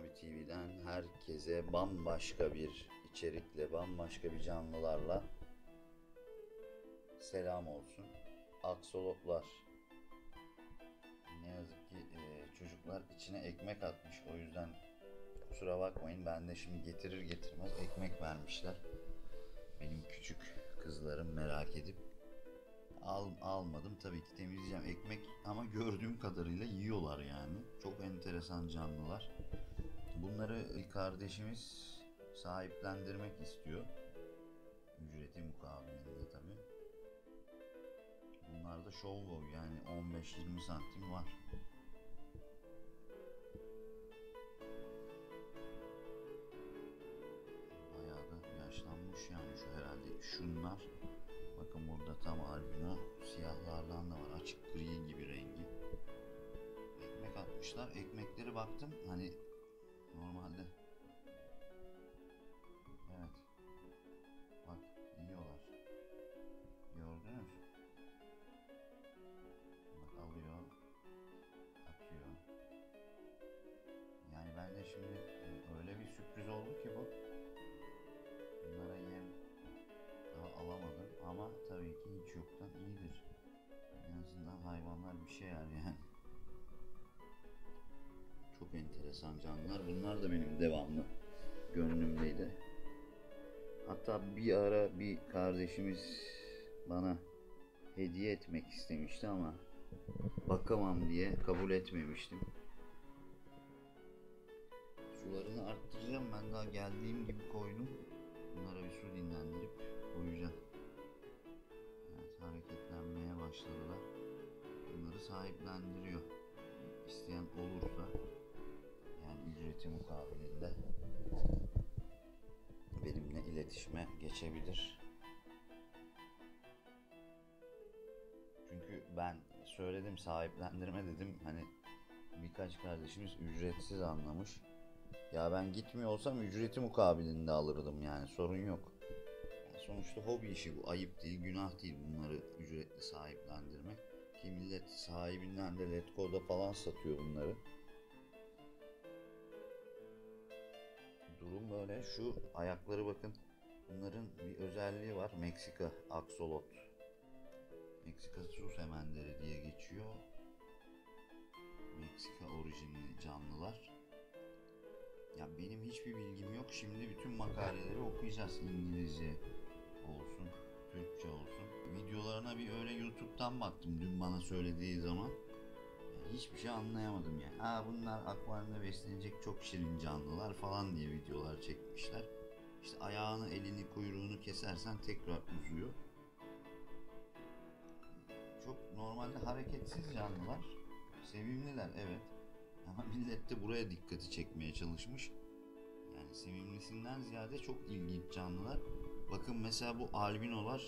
Abi TV'den herkese bambaşka bir içerikle, bambaşka bir canlılarla selam olsun. Aksolotlar. Ne yazık ki çocuklar içine ekmek atmış. O yüzden kusura bakmayın. Ben de şimdi getirir getirmez ekmek vermişler. Benim küçük kızlarım merak edip almadım. Tabii ki temizleyeceğim ekmek ama gördüğüm kadarıyla yiyorlar yani. Çok enteresan canlılar. Bunları kardeşimiz sahiplendirmek istiyor. Ücreti mukabilinde tabii. Bunlar da show boy yani 15-20 santim var. Bayağı da yaşlanmış yani şu herhalde şunlar. Bakın burada tam albino, siyahlardan da var, açık gri gibi rengi. Ekmek atmışlar. Ekmekleri baktım hani normalde. Evet. Bak yiyorlar. Gördünüz. Bak alıyor. Atıyor. Yani ben de şimdi öyle bir sürpriz oldu ki bu. Bunlara yem daha alamadım ama tabii ki hiç yoktan iyidir. En azından hayvanlar bir şey yer yani. Çok enteresan canlılar. Bunlar da benim devamlı gönlümdeydi. Hatta bir ara bir kardeşimiz bana hediye etmek istemişti ama bakamam diye kabul etmemiştim. Sularını arttıracağım. Ben daha geldiğim gibi koydum. Bunlara bir su dinlendirip koyacağım. Evet, hareketlenmeye başladılar. Bunları sahiplendiriyor. İsteyen olursa yani ücreti mukabilinde benimle iletişime geçebilir. Çünkü ben söyledim sahiplendirme dedim hani birkaç kardeşimiz ücretsiz anlamış. Ya ben gitmiyor olsam ücreti mukabilinde alırdım yani sorun yok. Yani sonuçta hobi işi bu, ayıp değil, günah değil bunları ücretli sahiplendirmek. Ki millet sahibinden de Letgo'da falan satıyor bunları. Durum böyle. Şu ayakları bakın. Bunların bir özelliği var. Meksika aksolot. Meksika su semenderi diye geçiyor. Meksika orijinli canlılar. Ya benim hiçbir bilgim yok. Şimdi bütün makaleleri okuyacağız. İngilizce olsun, Türkçe olsun. Videolarına bir öyle YouTube'dan baktım dün bana söylediği zaman. Hiçbir şey anlayamadım yani. Bunlar akvaryumda beslenecek çok şirin canlılar falan diye videolar çekmişler. İşte ayağını, elini, kuyruğunu kesersen tekrar uzuyor. Çok normalde hareketsiz canlılar. Sevimliler evet. Ama millet de buraya dikkati çekmeye çalışmış. Yani sevimlisinden ziyade çok ilginç canlılar. Bakın mesela bu albinolar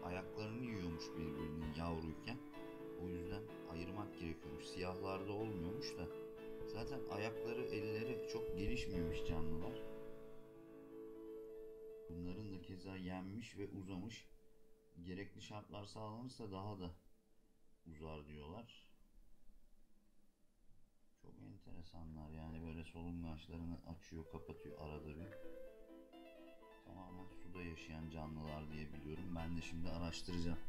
ayaklarını yiyormuş birbirinin yavruyken. O yüzden ayırmak gerekiyormuş. Siyahlarda olmuyormuş da. Zaten ayakları, elleri çok gelişmemiş canlılar. Bunların da keza yenmiş ve uzamış. Gerekli şartlar sağlanırsa daha da uzar diyorlar. Çok enteresanlar yani böyle solungaçlarını açıyor, kapatıyor arada bir. Tamamen suda yaşayan canlılar diye biliyorum. Ben de şimdi araştıracağım.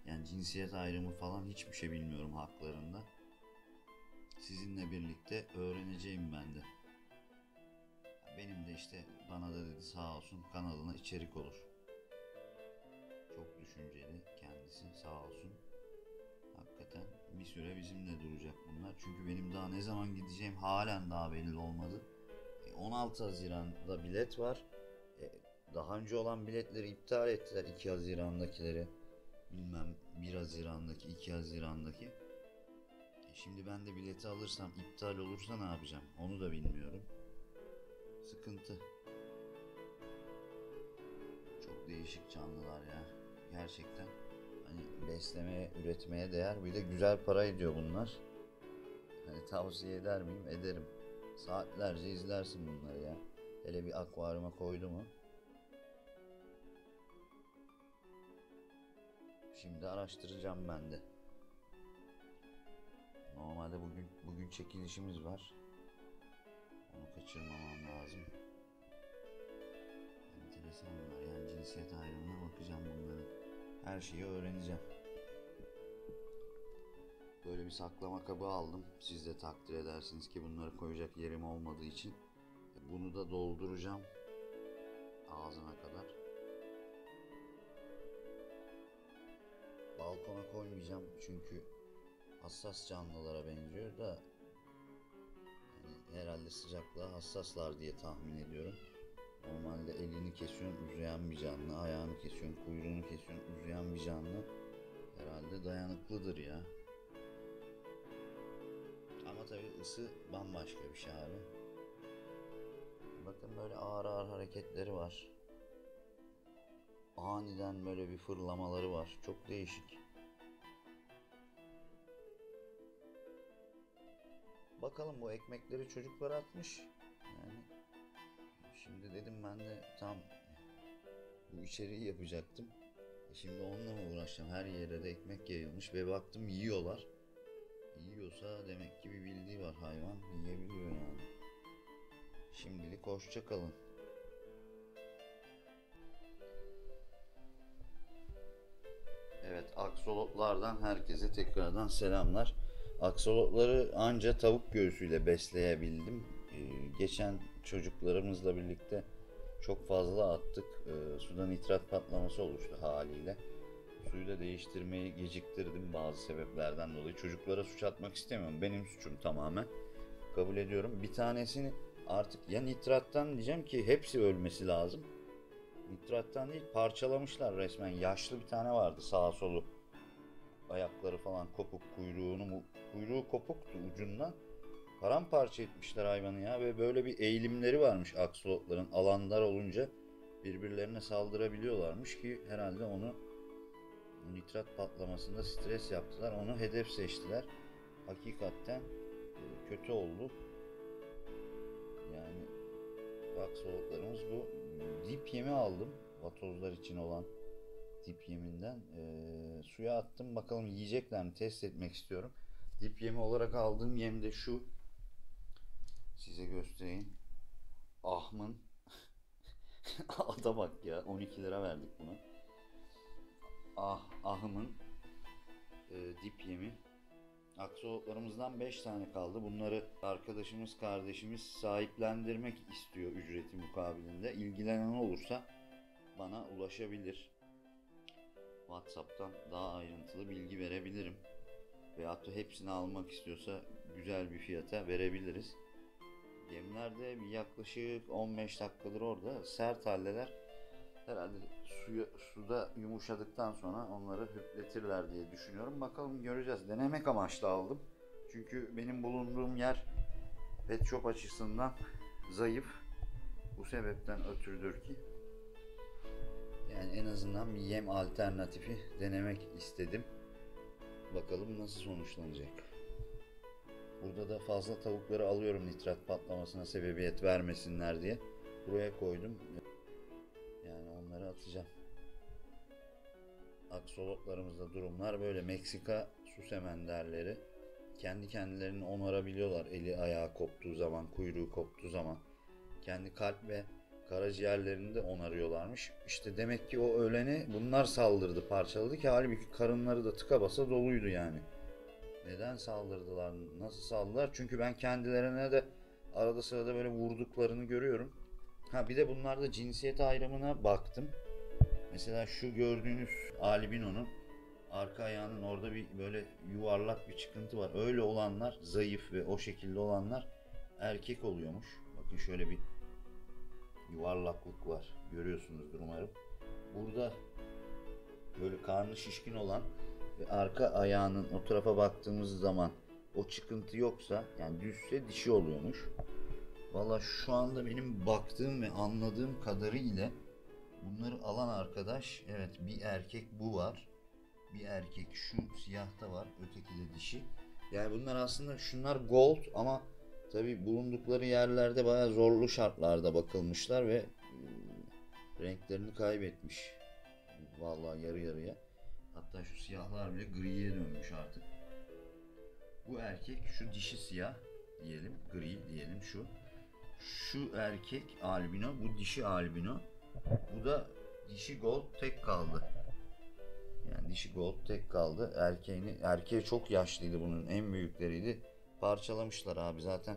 Yani cinsiyet ayrımı falan hiçbir şey bilmiyorum haklarında. Sizinle birlikte öğreneceğim ben de. Benim de işte bana da dedi sağ olsun kanalına içerik olur. Çok düşünceli kendisi sağ olsun. Hakikaten bir süre bizimle duracak bunlar. Çünkü benim daha ne zaman gideceğim halen daha belli olmadı. 16 Haziran'da bilet var. Daha önce olan biletleri iptal ettiler 2 Haziran'dakileri. Bilmem 1 Haziran'daki 2 Haziran'daki. Şimdi ben de bileti alırsam iptal olursa ne yapacağım onu da bilmiyorum. Sıkıntı. Çok değişik canlılar ya. Gerçekten hani beslemeye, üretmeye değer. Bir de güzel para ediyor bunlar. Hani tavsiye eder miyim? Ederim. Saatlerce izlersin bunları ya. Hele bir akvaryuma koydu mu? Şimdi araştıracağım ben de. Normalde bugün çekilişimiz var. Onu kaçırdım. kaçırmamam lazım. Enteresanlar, yani cinsiyet ayrımına bakacağım bunların. Her şeyi öğreneceğim. Böyle bir saklama kabı aldım. Siz de takdir edersiniz ki bunları koyacak yerim olmadığı için. Bunu da dolduracağım ağzına kadar. Balkona koymayacağım çünkü hassas canlılara benziyor da yani herhalde sıcaklığa hassaslar diye tahmin ediyorum. Normalde elini kesiyorsun uzayan bir canlı, ayağını kesiyorsun, kuyruğunu kesiyorsun uzayan bir canlı. Herhalde dayanıklıdır ya. Ama tabii ısı bambaşka bir şey abi. Bakın böyle ağır ağır hareketleri var. Aniden böyle bir fırlamaları var. Çok değişik. Bakalım, bu ekmekleri çocuklar atmış. Yani şimdi dedim ben de tam bu içeriği yapacaktım. Şimdi onunla mı uğraşacağım? Her yere de ekmek yayılmış ve baktım yiyorlar. Yiyorsa demek ki bir bildiği var, hayvan yiyebiliyor yani. Şimdilik hoşça kalın. Evet, aksolotlardan herkese tekrardan selamlar. Aksolotları anca tavuk göğsüyle besleyebildim. Geçen çocuklarımızla birlikte çok fazla attık. Suda nitrat patlaması oluştu haliyle. Suyu da değiştirmeyi geciktirdim bazı sebeplerden dolayı. Çocuklara suç atmak istemiyorum. Benim suçum tamamen. Kabul ediyorum. Bir tanesini artık ya nitrattan diyeceğim ki hepsi ölmesi lazım. Nitrattan değil, parçalamışlar resmen. Yaşlı bir tane vardı, sağa solu. Ayakları falan kopuk, kuyruğu kopuktu ucundan. Paramparça etmişler hayvanı ya, ve böyle bir eğilimleri varmış aksolotların. Alanlar olunca birbirlerine saldırabiliyorlarmış ki herhalde onu nitrat patlamasında stres yaptılar. Onu hedef seçtiler. Hakikaten kötü oldu. Yani aksolotlarımız bu. Dip yemi aldım. Vatozlar için olan dip yeminden. Suya attım. Bakalım yiyecekler mi? Test etmek istiyorum. Dip yemi olarak aldığım yem de şu. Size göstereyim. Ahm'ın ada bak ya. 12 lira verdik buna. Ahım'ın dip yemi. Aksolotlarımızdan 5 tane kaldı. Bunları arkadaşımız, kardeşimiz sahiplendirmek istiyor ücreti mukabilinde. İlgilenen olursa bana ulaşabilir. WhatsApp'tan daha ayrıntılı bilgi verebilirim. Veyahut da hepsini almak istiyorsa güzel bir fiyata verebiliriz. Yemler de yaklaşık 15 dakikadır orada. Sert haldeler. Herhalde suda yumuşadıktan sonra onları hüpletirler diye düşünüyorum. Bakalım, göreceğiz. Denemek amaçlı aldım. Çünkü benim bulunduğum yer pet shop açısından zayıf. Bu sebepten ötürüdür ki yani en azından bir yem alternatifi denemek istedim. Bakalım nasıl sonuçlanacak. Burada da fazla tavukları alıyorum nitrat patlamasına sebebiyet vermesinler diye. Buraya koydum. Yani onları atacağım. Aksolotlarımızda durumlar böyle. Meksika susemenderleri kendi kendilerini onarabiliyorlar. Eli ayağı koptuğu zaman, kuyruğu koptuğu zaman. Kendi kalp ve karaciğerlerini de onarıyorlarmış. İşte demek ki o ölene bunlar saldırdı, parçaladı ki halbuki karınları da tıka basa doluydu yani. Neden saldırdılar, nasıl saldırdılar? Çünkü ben kendilerine de arada sırada böyle vurduklarını görüyorum. Ha bir de bunlarda cinsiyet ayrımına baktım. Mesela şu gördüğünüz albino'nun arka ayağının orada bir böyle yuvarlak bir çıkıntı var. Öyle olanlar, zayıf ve o şekilde olanlar erkek oluyormuş. Bakın şöyle bir yuvarlaklık var. Görüyorsunuzdur umarım. Burada böyle karnı şişkin olan ve arka ayağının o tarafa baktığımız zaman o çıkıntı yoksa, yani düzse dişi oluyormuş. Valla şu anda benim baktığım ve anladığım kadarıyla bunları alan arkadaş, evet, bir erkek bu var. Bir erkek şu siyahta var. Öteki de dişi. Yani bunlar aslında, şunlar gold ama tabi bulundukları yerlerde bayağı zorlu şartlarda bakılmışlar ve renklerini kaybetmiş. Vallahi yarı yarıya. Hatta şu siyahlar bile griye dönmüş artık. Bu erkek, şu dişi siyah diyelim, gri diyelim şu. Şu erkek albino, bu dişi albino. Bu da dişi gold tek kaldı. Yani dişi gold tek kaldı. Erkeği çok yaşlıydı, bunun en büyükleriydi. Parçalamışlar abi zaten.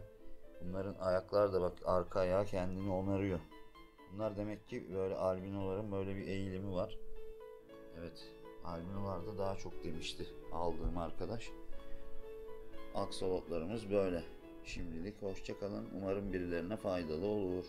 Bunların ayakları da bak, arka ayağı kendini onarıyor. Bunlar demek ki böyle albinoların böyle bir eğilimi var. Evet, albinolarda daha çok demişti aldığım arkadaş. Aksolotlarımız böyle. Şimdilik hoşça kalın. Umarım birilerine faydalı olur.